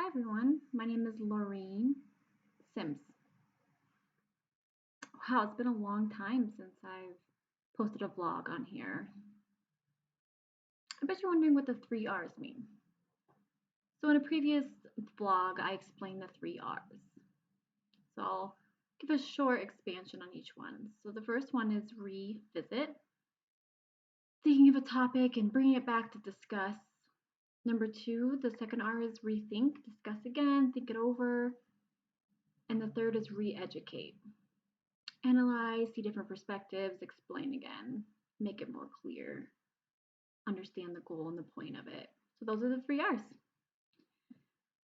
Everyone, my name is Laureen Sims. Wow, it's been a long time since I've posted a vlog on here. I bet you're wondering what the three R's mean. So in a previous vlog, I explained the three R's. So I'll give a short expansion on each one. So the first one is revisit, thinking of a topic and bringing it back to discuss. Number two, the second R is rethink, discuss again, think it over. And the third is re-educate. Analyze, see different perspectives, explain again, make it more clear, understand the goal and the point of it. So those are the three R's.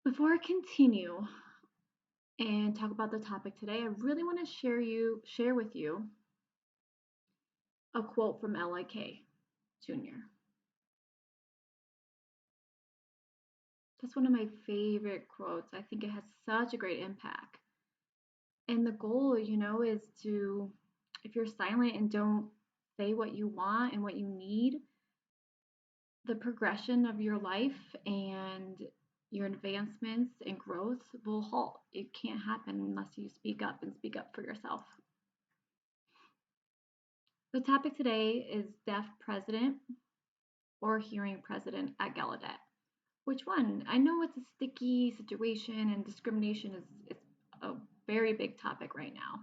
Before I continue and talk about the topic today, I really want to share with you a quote from L.I.K. Jr. That's one of my favorite quotes. I think it has such a great impact. And the goal, is to, if you're silent and don't say what you want and what you need, the progression of your life and your advancements and growth will halt. It can't happen unless you speak up and speak up for yourself. The topic today is deaf president or hearing president at Gallaudet. Which one? I know it's a sticky situation and discrimination is a very big topic right now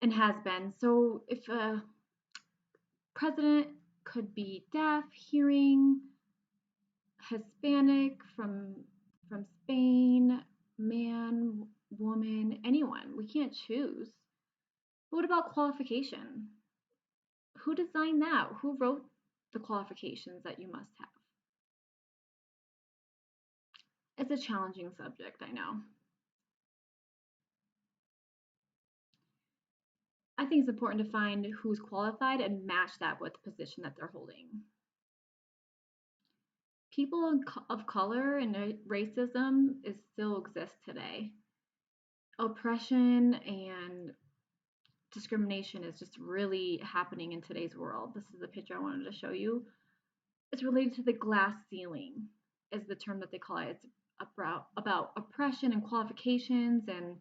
and has been. So if a president could be deaf, hearing, Hispanic, from Spain, man, woman, anyone. We can't choose. But what about qualification? Who designed that? Who wrote the qualifications that you must have? It's a challenging subject, I know. I think it's important to find who's qualified and match that with the position that they're holding. People of color and racism still exist today. Oppression and discrimination is just really happening in today's world. This is a picture I wanted to show you. It's related to the glass ceiling, is the term that they call it. It's about oppression and qualifications and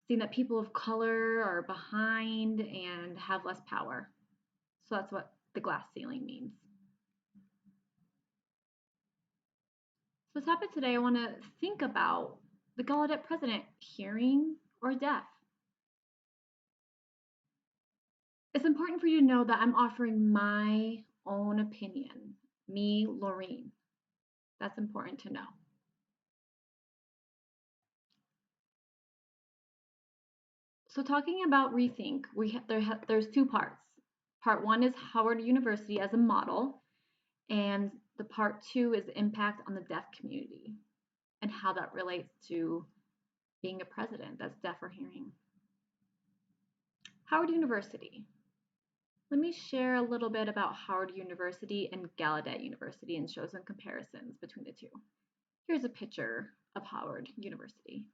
seeing that people of color are behind and have less power. So that's what the glass ceiling means. So the topic today, I want to think about the Gallaudet president, hearing or deaf. It's important for you to know that I'm offering my own opinion, me, Laureen. That's important to know. So talking about rethink, there's two parts. Part one is Howard University as a model, and the part two is the impact on the deaf community and how that relates to being a president that's deaf or hearing. Howard University. Let me share a little bit about Howard University and Gallaudet University and show some comparisons between the two. Here's a picture of Howard University.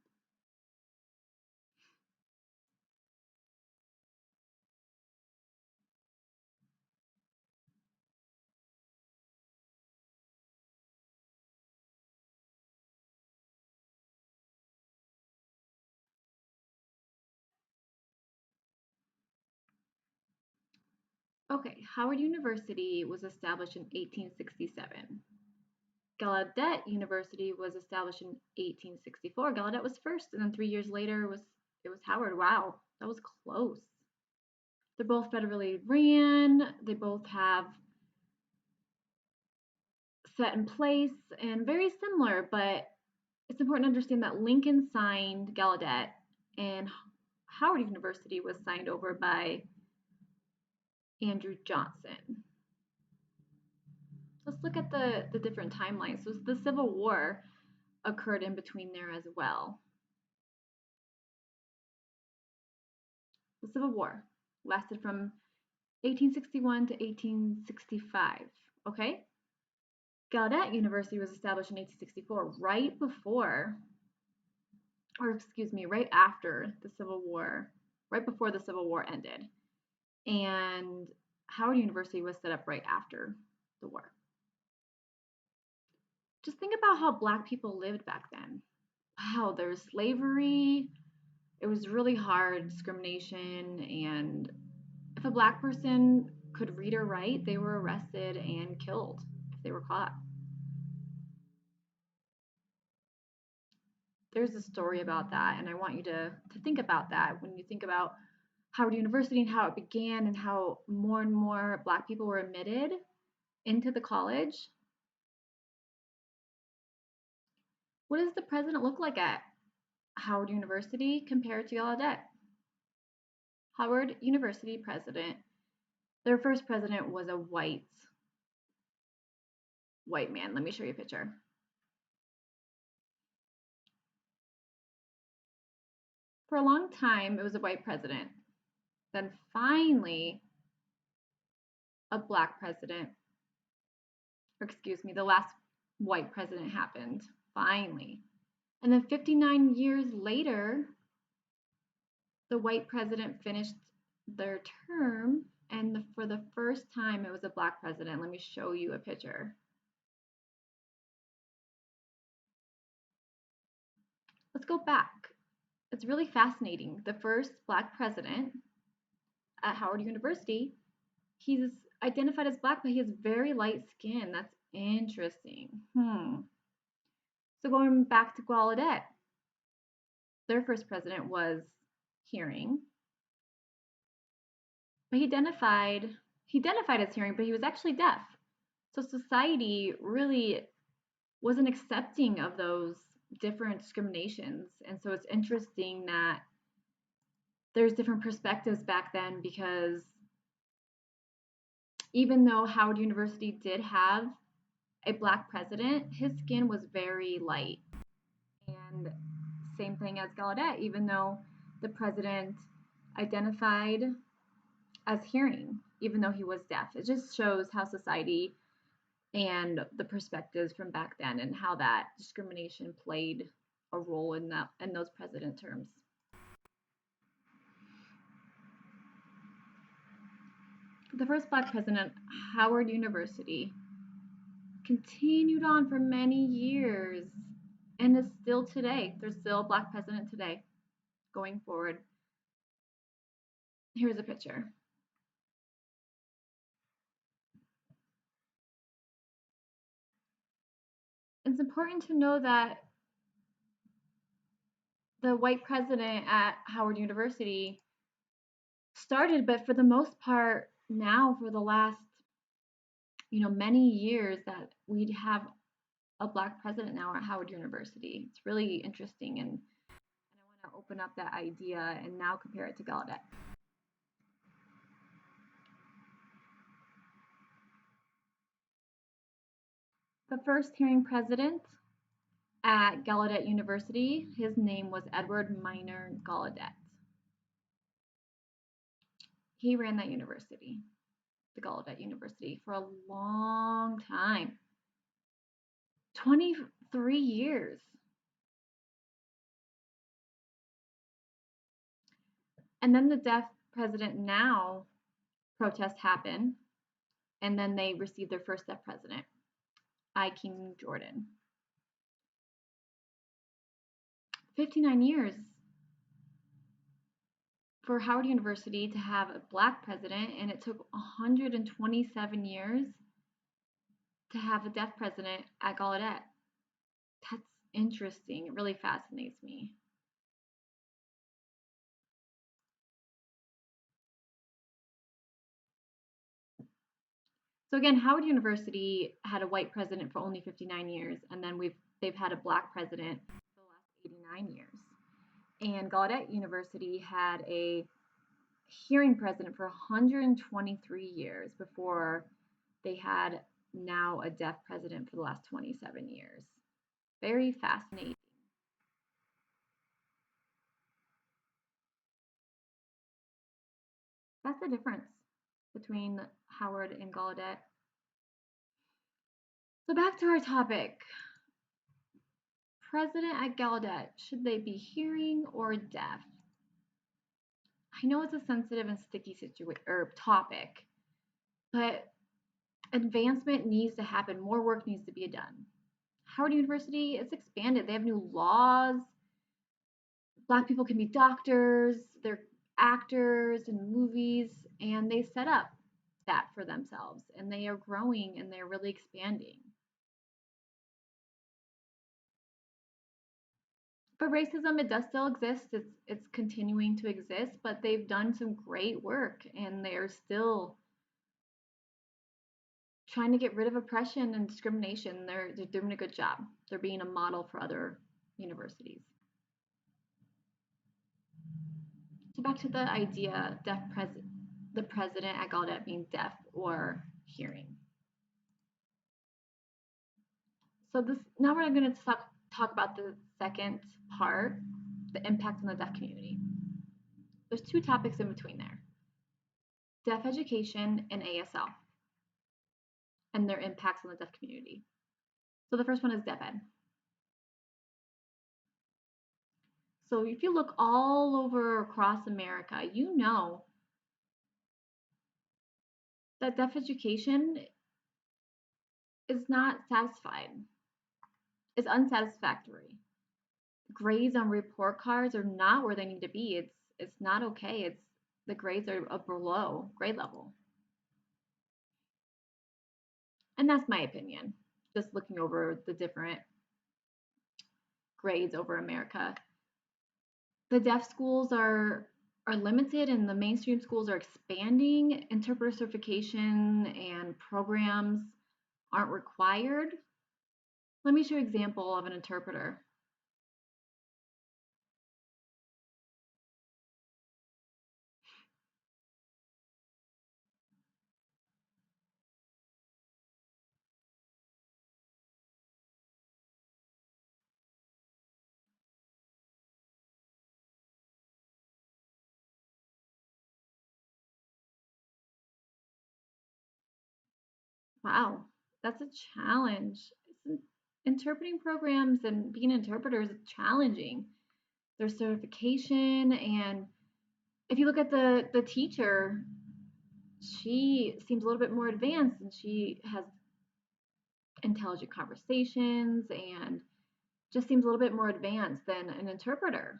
Okay, Howard University was established in 1867. Gallaudet University was established in 1864. Gallaudet was first, and then 3 years later it was Howard. Wow, that was close. They're both federally ran. They both have set in place and very similar, but it's important to understand that Lincoln signed Gallaudet and Howard University was signed over by Andrew Johnson. Let's look at the different timelines. So the Civil War occurred in between there as well. The Civil War lasted from 1861 to 1865, okay? Gallaudet University was established in 1864, right after the Civil War, right before the Civil War ended. And Howard University was set up right after the war. just think about how Black people lived back then. Wow, there was slavery. It was really hard, discrimination, and if a Black person could read or write, they were arrested and killed if they were caught. There's a story about that, and I want you to think about that when you think about Howard University and how it began and how more and more Black people were admitted into the college. What does the president look like at Howard University compared to Gallaudet? Howard University president, their first president was a white man. Let me show you a picture. For a long time, it was a white president. Then finally, a Black president, or excuse me, the last white president happened, finally. And then 59 years later, the white president finished their term, and for the first time, it was a Black president. Let me show you a picture. Let's go back. It's really fascinating. The first Black president at Howard University, he's identified as Black, but he has very light skin. That's interesting. So going back to Gallaudet, their first president was hearing, but he identified as hearing, but he was actually deaf. So society really wasn't accepting of those different discriminations. And so it's interesting that there's different perspectives back then, because even though Howard University did have a Black president, his skin was very light. And same thing as Gallaudet, even though the president identified as hearing, even though he was deaf. It just shows how society and the perspectives from back then and how that discrimination played a role in those president terms. The first Black president, Howard University, continued on for many years and is still today. There's still a Black president today going forward. Here's a picture. It's important to know that the white president at Howard University started, but for the most part now, for the last many years, that we'd have a Black president now at Howard University. It's really interesting, and I want to open up that idea and now compare it to Gallaudet. The first hearing president at Gallaudet University, his name was Edward Minor Gallaudet. He ran that university, the Gallaudet University, for a long time. 23 years. And then the deaf president now, protests happen, and then they received their first deaf president, I. King Jordan. 59 years for Howard University to have a Black president, and it took 127 years to have a deaf president at Gallaudet. That's interesting. It really fascinates me. So again, Howard University had a white president for only 59 years, and then they've had a Black president for the last 89 years. And Gallaudet University had a hearing president for 123 years before they had now a deaf president for the last 27 years. Very fascinating. That's the difference between Howard and Gallaudet. So back to our topic. President at Gallaudet, should they be hearing or deaf? I know it's a sensitive and sticky topic, but advancement needs to happen. More work needs to be done. Howard University, it's expanded. They have new laws. Black people can be doctors, they're actors in movies, and they set up that for themselves. And they are growing and they're really expanding. But racism, it does still exist. It's continuing to exist, but they've done some great work and they're still trying to get rid of oppression and discrimination. They're doing a good job. They're being a model for other universities. So back to the idea, the president at Gallaudet being deaf or hearing. So this now we're going to talk about the second part, the impact on the deaf community. There's two topics in between there: deaf education and ASL, and their impacts on the deaf community. So the first one is deaf ed. So if you look all over across America, you know that deaf education is not satisfied, is unsatisfactory. Grades on report cards are not where they need to be. It's not okay. It's the grades are below grade level. And that's my opinion, just looking over the different grades over America. The deaf schools are limited and the mainstream schools are expanding. Interpreter certification and programs aren't required. Let me show you an example of an interpreter. Wow, that's a challenge. Interpreting programs and being an interpreter is challenging. There's certification, and if you look at the teacher, she seems a little bit more advanced and she has intelligent conversations and just seems a little bit more advanced than an interpreter.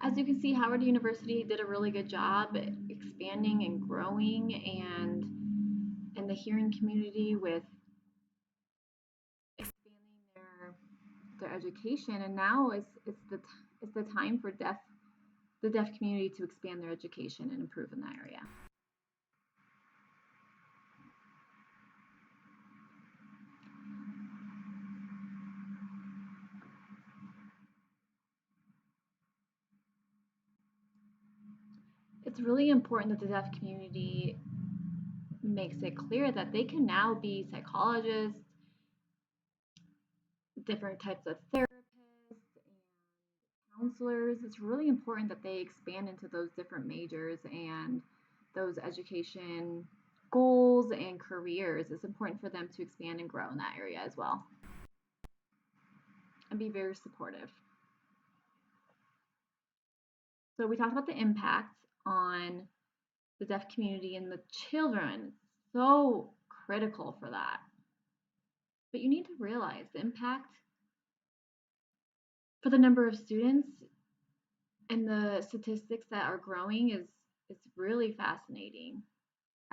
As you can see, Howard University did a really good job expanding and growing and in the hearing community with expanding their education, and now it's the time for the deaf community to expand their education and improve in that area. It's really important that the deaf community makes it clear that they can now be psychologists, different types of therapists, and counselors. It's really important that they expand into those different majors and those education goals and careers. It's important for them to expand and grow in that area as well and be very supportive. So we talked about the impact on the deaf community and the children. So critical for that. But you need to realize the impact for the number of students and the statistics that are growing is really fascinating.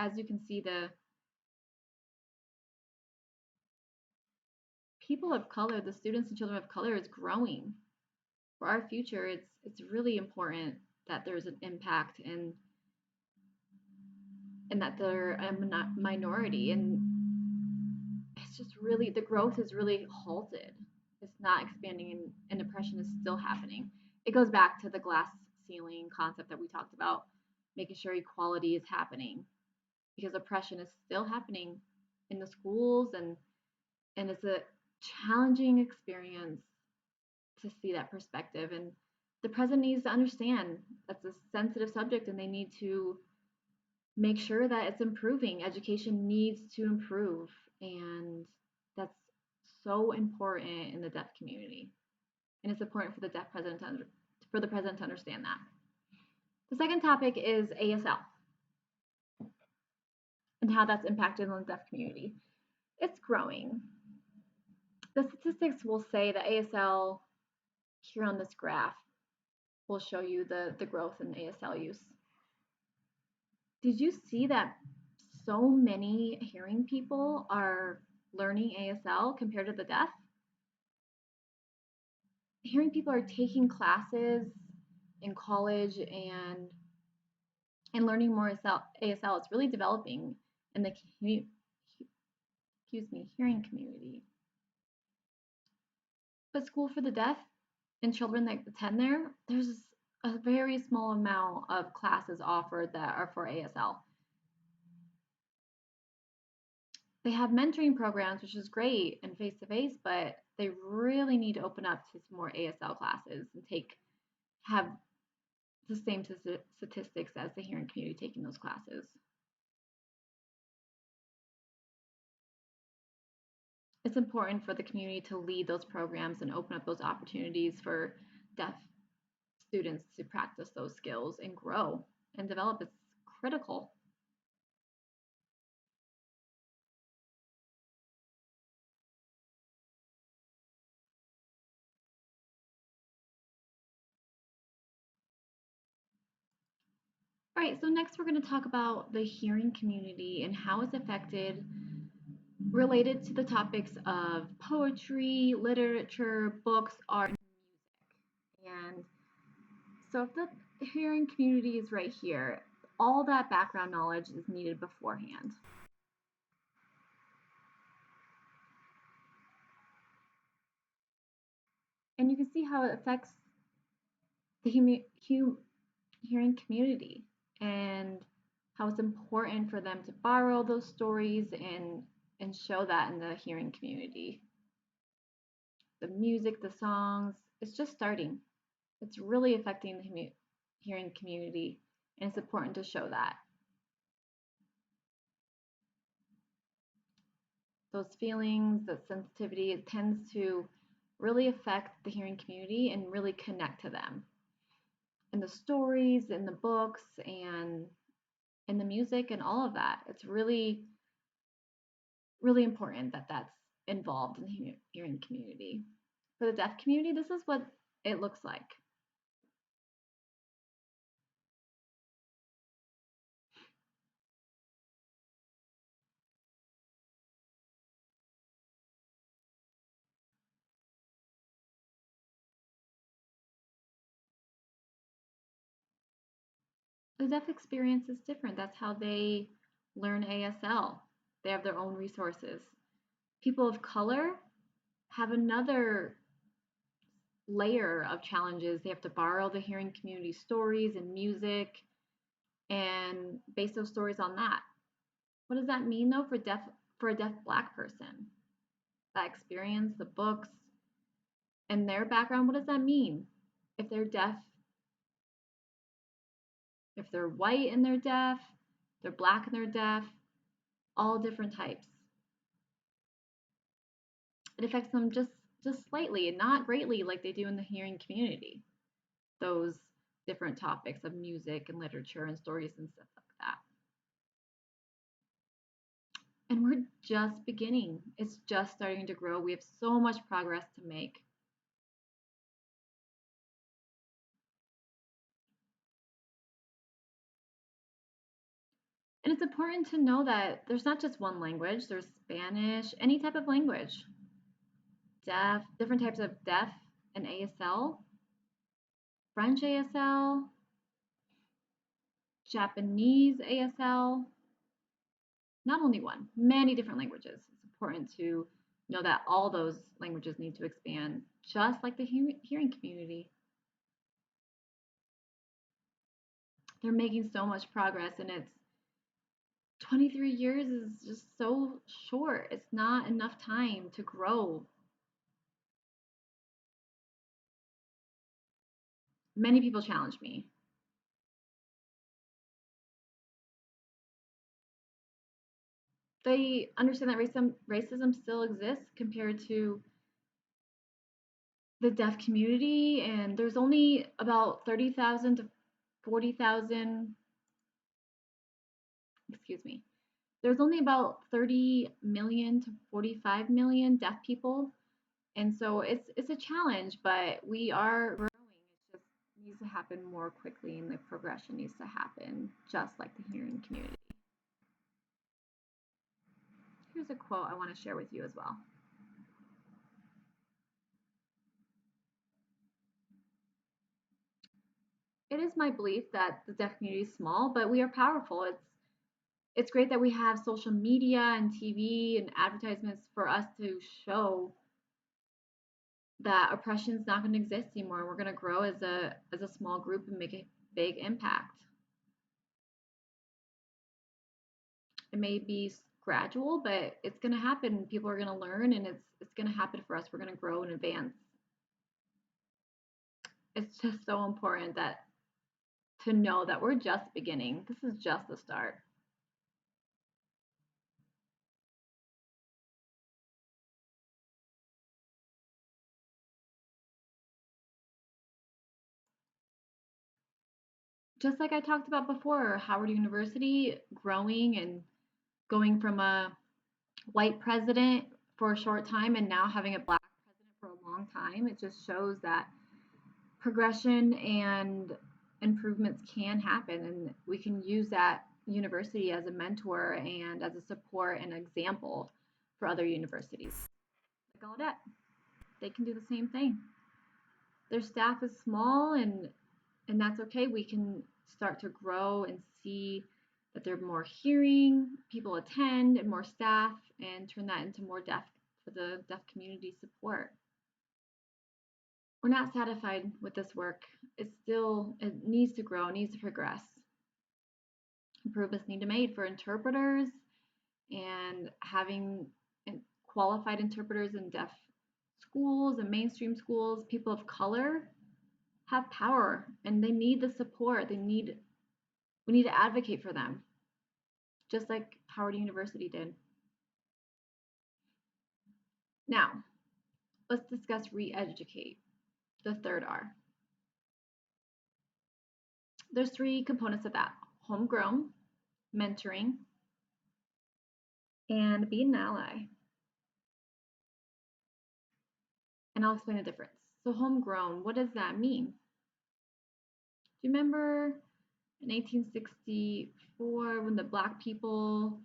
As you can see, the people of color, the students and children of color is growing. For our future, it's really important that there's an impact and that they're a minority, and it's just really the growth is really halted. It's not expanding and oppression is still happening. It goes back to the glass ceiling concept that we talked about, making sure equality is happening because oppression is still happening in the schools, and it's a challenging experience to see that perspective. And the president needs to understand that's a sensitive subject and they need to make sure that it's improving. Education needs to improve, and that's so important in the deaf community. and it's important for the deaf president for the president to understand that. The second topic is ASL and how that's impacted on the deaf community. It's growing. The statistics will say that ASL here on this graph will show you the growth in ASL use. Did you see that so many hearing people are learning ASL compared to the deaf? Hearing people are taking classes in college and learning more ASL. It's really developing in the hearing community. But School for the Deaf and children that attend there's a very small amount of classes offered that are for ASL. They have mentoring programs, which is great and face-to-face, but they really need to open up to some more ASL classes and have the same statistics as the hearing community taking those classes. It's important for the community to lead those programs and open up those opportunities for deaf students to practice those skills and grow and develop. It's critical. All right, so next we're going to talk about the hearing community and how it's affected related to the topics of poetry, literature, books, art, and music. And so if the hearing community is right here, all that background knowledge is needed beforehand. And you can see how it affects the hearing community and how it's important for them to borrow those stories and show that in the hearing community. The music, the songs, it's just starting. It's really affecting the hearing community, and it's important to show that. Those feelings, that sensitivity, it tends to really affect the hearing community and really connect to them. And the stories, and the books, and the music, and all of that. It's really, really important that that's involved in the hearing community. For the deaf community, this is what it looks like. The deaf experience is different. That's how they learn ASL. They have their own resources. People of color have another layer of challenges. They have to borrow the hearing community stories and music and base those stories on that. What does that mean though for a deaf Black person? That experience, the books, and their background, what does that mean? If they're deaf, if they're white and they're deaf, they're Black and they're deaf, all different types. It affects them just slightly and not greatly like they do in the hearing community. Those different topics of music and literature and stories and stuff like that. And we're just beginning. It's just starting to grow. We have so much progress to make. And it's important to know that there's not just one language, there's Spanish, any type of language. Deaf, different types of deaf and ASL, French ASL, Japanese ASL, not only one, many different languages. It's important to know that all those languages need to expand, just like the hearing community. They're making so much progress, and it's 23 years is just so short. It's not enough time to grow. Many people challenge me. They understand that racism still exists compared to the deaf community, and there's only about 30,000 to 40,000, excuse me, there's only about 30 million to 45 million deaf people. And so it's a challenge, but we are growing. It just needs to happen more quickly, and the progression needs to happen just like the hearing community. Here's a quote I want to share with you as well. It is my belief that the deaf community is small, but we are powerful. It's great that we have social media and TV and advertisements for us to show that oppression is not going to exist anymore. We're going to grow as a small group and make a big impact. It may be gradual, but it's going to happen. People are going to learn, and it's going to happen for us. We're going to grow and advance. It's just so important that to know that we're just beginning. This is just the start. Just like I talked about before, Howard University growing and going from a white president for a short time and now having a black president for a long time, it just shows that progression and improvements can happen, and we can use that university as a mentor and as a support and example for other universities. Like Gallaudet, they can do the same thing. Their staff is small, and that's okay. We can start to grow and see that they're more hearing, people attend, and more staff, and turn that into more deaf for the deaf community support. We're not satisfied with this work. It needs to grow, it needs to progress. Improvements need to be made for interpreters, and having qualified interpreters in deaf schools and mainstream schools. People of color have power, and they need the support. We need to advocate for them, just like Howard University did. Now, let's discuss re-educate, the third R. There's three components of that: homegrown, mentoring, and being an ally. And I'll explain the difference. So, homegrown, what does that mean? Do you remember in 1864 when the black people,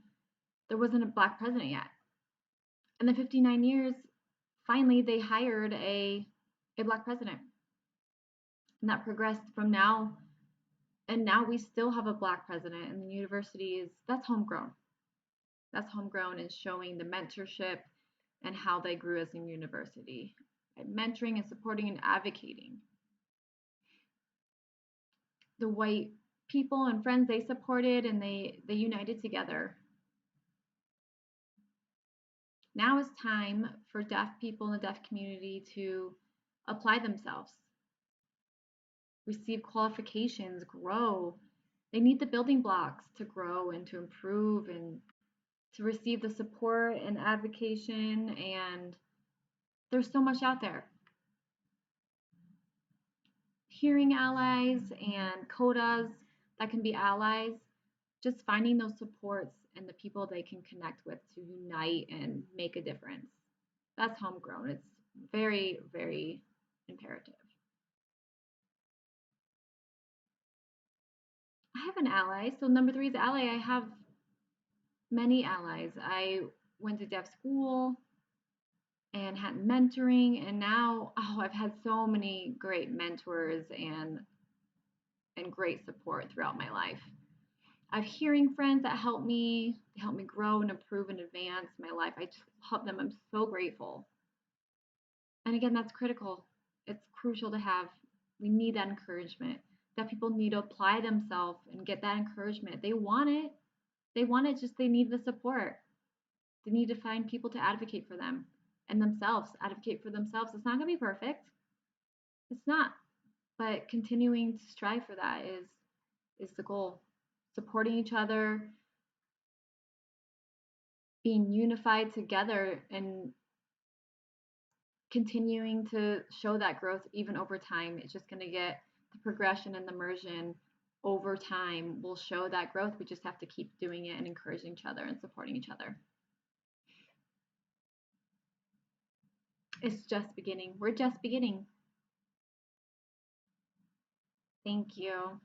there wasn't a black president yet? In the 59 years, finally they hired a black president. And that progressed from now, and now we still have a black president, and the university that's homegrown. That's homegrown and showing the mentorship and how they grew as a university. Right? Mentoring and supporting and advocating. The white people and friends, they supported and they united together. Now is time for deaf people in the deaf community to apply themselves, receive qualifications, grow. They need the building blocks to grow and to improve and to receive the support and advocacy. And there's so much out there. Hearing allies and codas that can be allies, just finding those supports and the people they can connect with to unite and make a difference. That's homegrown. It's very, very imperative. I have an ally. So number three is ally. I have many allies. I went to deaf school and had mentoring, and now I've had so many great mentors and great support throughout my life. I have hearing friends that help me grow and improve and advance my life. I just love them. I'm so grateful. And again, that's critical. It's crucial to have. We need that encouragement. That people need to apply themselves and get that encouragement. They want it. They want it, just they need the support. They need to find people to advocate for them and themselves, advocate for themselves. It's not going to be perfect. It's not. But continuing to strive for that is the goal. Supporting each other, being unified together, and continuing to show that growth even over time. It's just going to get the progression and the immersion over time will show that growth. We just have to keep doing it and encouraging each other and supporting each other. It's just beginning. We're just beginning. Thank you.